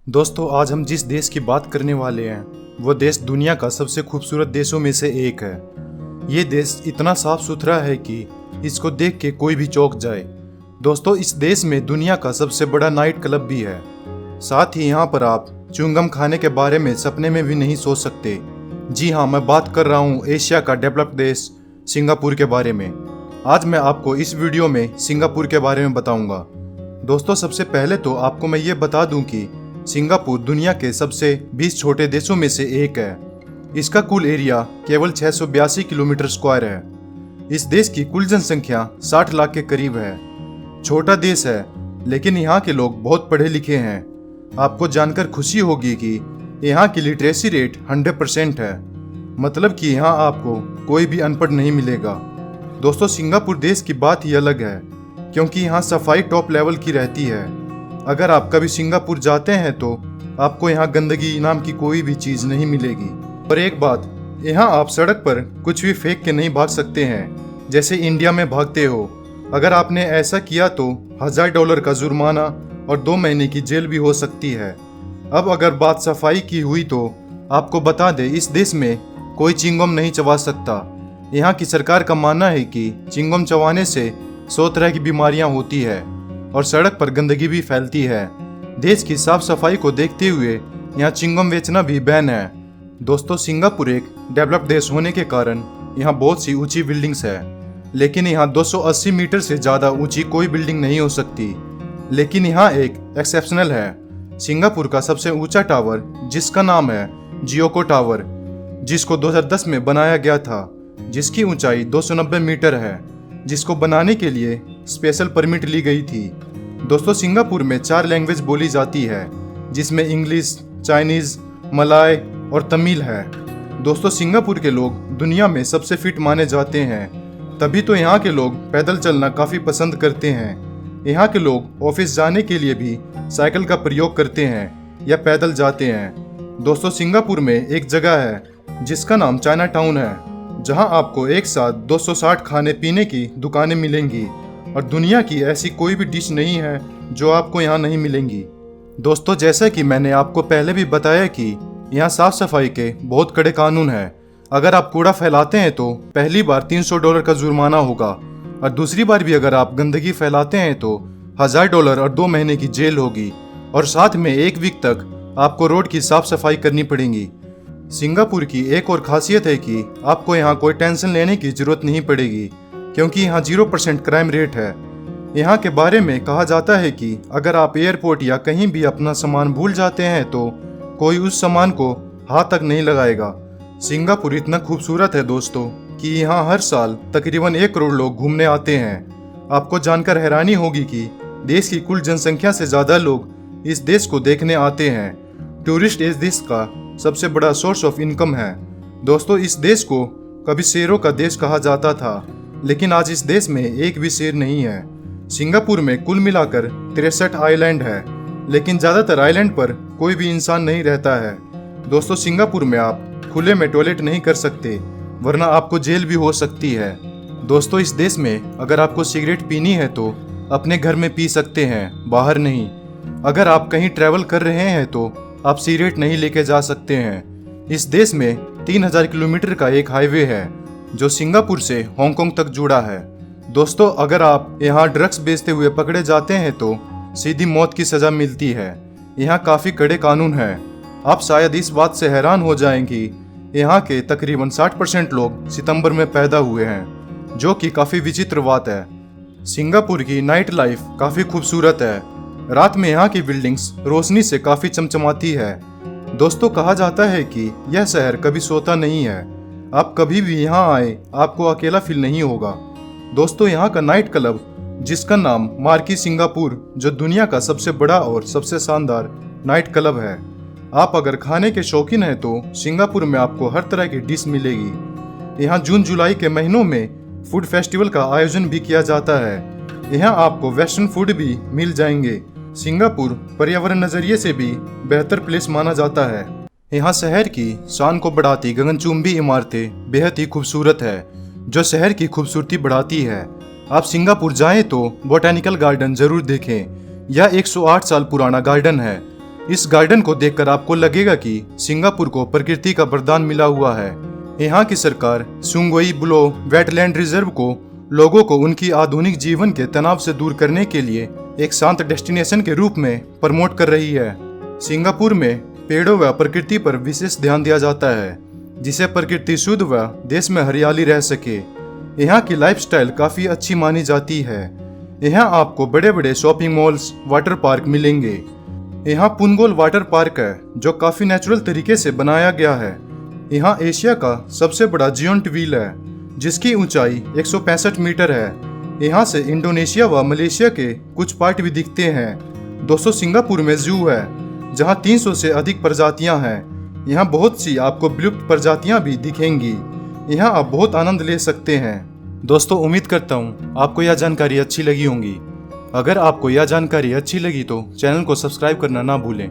दोस्तों, आज हम जिस देश की बात करने वाले हैं वो देश दुनिया का सबसे खूबसूरत देशों में से एक है। ये देश इतना साफ सुथरा है कि इसको देख के कोई भी चौंक जाए। दोस्तों, इस देश में दुनिया का सबसे बड़ा नाइट क्लब भी है। साथ ही यहाँ पर आप च्युइंगम खाने के बारे में सपने में भी नहीं सोच सकते। जी हाँ, मैं बात कर रहा हूँ एशिया का डेवलप्ड देश सिंगापुर के बारे में। आज मैं आपको इस वीडियो में सिंगापुर के बारे में बताऊंगा। दोस्तों, सबसे पहले तो आपको मैं ये बता दूं कि सिंगापुर दुनिया के सबसे 20 छोटे देशों में से एक है। इसका कुल एरिया केवल 682 किलोमीटर स्क्वायर है। इस देश की कुल जनसंख्या 60 लाख के करीब है। छोटा देश है, लेकिन यहाँ के लोग बहुत पढ़े लिखे हैं। आपको जानकर खुशी होगी कि यहाँ की लिटरेसी रेट 100% है, मतलब कि यहाँ आपको कोई भी अनपढ़ नहीं मिलेगा। दोस्तों, सिंगापुर देश की बात ही अलग है, क्योंकि यहाँ सफाई टॉप लेवल की रहती है। अगर आप कभी सिंगापुर जाते हैं तो आपको यहाँ गंदगी नाम की कोई भी चीज़ नहीं मिलेगी। और एक बात, यहाँ आप सड़क पर कुछ भी फेंक के नहीं भाग सकते हैं जैसे इंडिया में भागते हो। अगर आपने ऐसा किया तो $1000 का जुर्माना और 2 महीने की जेल भी हो सकती है। अब अगर बात सफाई की हुई तो आपको बता दें, इस देश में कोई चिंगम नहीं चबा सकता। यहाँ की सरकार का मानना है कि चिंगम चबाने से 100 तरह की बीमारियाँ होती है और सड़क पर गंदगी भी फैलती है। देश की साफ सफाई को देखते हुए यहाँ चिंगम बेचना भी बैन है। दोस्तों, सिंगापुर एक डेवलप्ड देश होने के कारण यहाँ बहुत सी ऊंची बिल्डिंग्स है, लेकिन यहाँ 280 मीटर से ज़्यादा ऊंची कोई बिल्डिंग नहीं हो सकती। लेकिन यहाँ एक एक्सेप्शनल है। सिंगापुर का सबसे ऊंचा टावर, जिसका नाम है जियोको टावर, जिसको 2010 में बनाया गया था, जिसकी ऊंचाई 290 मीटर है, जिसको बनाने के लिए स्पेशल परमिट ली गई थी। दोस्तों, सिंगापुर में 4 लैंग्वेज बोली जाती है, जिसमें इंग्लिश, चाइनीज, मलाय और तमिल है। दोस्तों, सिंगापुर के लोग दुनिया में सबसे फिट माने जाते हैं, तभी तो यहाँ के लोग पैदल चलना काफ़ी पसंद करते हैं। यहाँ के लोग ऑफिस जाने के लिए भी साइकिल का प्रयोग करते हैं या पैदल जाते हैं। दोस्तों, सिंगापुर में एक जगह है जिसका नाम चाइना टाउन है, जहां आपको एक साथ 260 खाने पीने की दुकानें मिलेंगी और दुनिया की ऐसी कोई भी डिश नहीं है जो आपको यहाँ नहीं मिलेंगी। दोस्तों, जैसा कि मैंने आपको पहले भी बताया कि यहाँ साफ सफाई के बहुत कड़े कानून हैं। अगर आप कूड़ा फैलाते हैं तो पहली बार $300 का जुर्माना होगा, और दूसरी बार भी अगर आप गंदगी फैलाते हैं तो $1000 और 2 महीने की जेल होगी, और साथ में 1 वीक तक आपको रोड की साफ सफाई करनी पड़ेगी। सिंगापुर की एक और खासियत है कि आपको यहाँ कोई टेंशन लेने की जरूरत नहीं पड़ेगी, क्योंकि यहाँ 0% क्राइम रेट है। यहाँ के बारे में कहा जाता है कि अगर आप एयरपोर्ट या कहीं भी अपना सामान भूल जाते हैं तो कोई उस सामान को हाथ तक नहीं लगाएगा। सिंगापुर इतना खूबसूरत है दोस्तों कि यहाँ हर साल तकरीबन 1 करोड़ लोग घूमने आते हैं। आपको जानकर हैरानी होगी कि देश की कुल जनसंख्या से ज़्यादा लोग इस देश को देखने आते हैं। टूरिस्ट इस देश का सबसे बड़ा सोर्स ऑफ इनकम है। दोस्तों, इस देश को कभी शेरों का देश कहा जाता था, लेकिन आज इस देश में एक भी शेर नहीं है। सिंगापुर में कुल मिलाकर 63 आइलैंड है, लेकिन ज़्यादातर आइलैंड पर कोई भी इंसान नहीं रहता है। दोस्तों, सिंगापुर में आप खुले में टॉयलेट नहीं कर सकते, वरना आपको जेल भी हो सकती है। दोस्तों, इस देश में अगर आपको सिगरेट पीनी है तो अपने घर में पी सकते हैं, बाहर नहीं। अगर आप कहीं ट्रैवल कर रहे हैं तो आप सिगरेट नहीं लेके जा सकते हैं। इस देश में 3000 किलोमीटर का एक हाईवे है जो सिंगापुर से हांगकांग तक जुड़ा है। दोस्तों, अगर आप यहाँ ड्रग्स बेचते हुए पकड़े जाते हैं तो सीधी मौत की सज़ा मिलती है। यहाँ काफ़ी कड़े कानून हैं। आप शायद इस बात से हैरान हो जाएंगे कि यहाँ के तकरीबन 60% लोग सितंबर में पैदा हुए हैं, जो कि काफ़ी विचित्र बात है। सिंगापुर की नाइट लाइफ काफ़ी खूबसूरत है। रात में यहाँ की बिल्डिंग्स रोशनी से काफ़ी चमचमाती है। दोस्तों, कहा जाता है कि यह शहर कभी सोता नहीं है। आप कभी भी यहाँ आए, आपको अकेला फील नहीं होगा। दोस्तों, यहाँ का नाइट क्लब, जिसका नाम मार्की सिंगापुर, जो दुनिया का सबसे बड़ा और सबसे शानदार नाइट क्लब है। आप अगर खाने के शौकीन हैं तो सिंगापुर में आपको हर तरह की डिश मिलेगी। यहाँ जून जुलाई के महीनों में फूड फेस्टिवल का आयोजन भी किया जाता है। यहाँ आपको वेस्टर्न फूड भी मिल जाएंगे। सिंगापुर पर्यावरण नजरिए से भी बेहतर प्लेस माना जाता है। यहाँ शहर की शान को बढ़ाती गगनचुंबी इमारतें बेहद ही खूबसूरत है, जो शहर की खूबसूरती बढ़ाती है। आप सिंगापुर जाएं तो बोटैनिकल गार्डन जरूर देखें। यह 108 साल पुराना गार्डन है। इस गार्डन को देखकर आपको लगेगा कि सिंगापुर को प्रकृति का वरदान मिला हुआ है। यहाँ की सरकार सुंगोई बुलो वेटलैंड रिजर्व को लोगों को उनकी आधुनिक जीवन के तनाव से दूर करने के लिए एक शांत डेस्टिनेशन के रूप में प्रमोट कर रही है। सिंगापुर में पेड़ों व प्रकृति पर विशेष ध्यान दिया जाता है, जिससे प्रकृति शुद्ध व देश में हरियाली रह सके। यहाँ की लाइफस्टाइल काफी अच्छी मानी जाती है। यहाँ आपको बड़े बड़े शॉपिंग मॉल्स, वाटर पार्क मिलेंगे। यहाँ पुनगोल वाटर पार्क है जो काफी नेचुरल तरीके से बनाया गया है। यहाँ एशिया का सबसे बड़ा जियोंट व्हील है जिसकी ऊंचाई 165 मीटर है। यहाँ से इंडोनेशिया व मलेशिया के कुछ पार्ट भी दिखते हैं। दोस्तों, सिंगापुर में जू है जहाँ 300 से अधिक प्रजातियाँ हैं। यहाँ बहुत सी आपको विलुप्त प्रजातियाँ भी दिखेंगी। यहाँ आप बहुत आनंद ले सकते हैं। दोस्तों, उम्मीद करता हूँ आपको यह जानकारी अच्छी लगी होगी। अगर आपको यह जानकारी अच्छी लगी तो चैनल को सब्सक्राइब करना ना भूलें।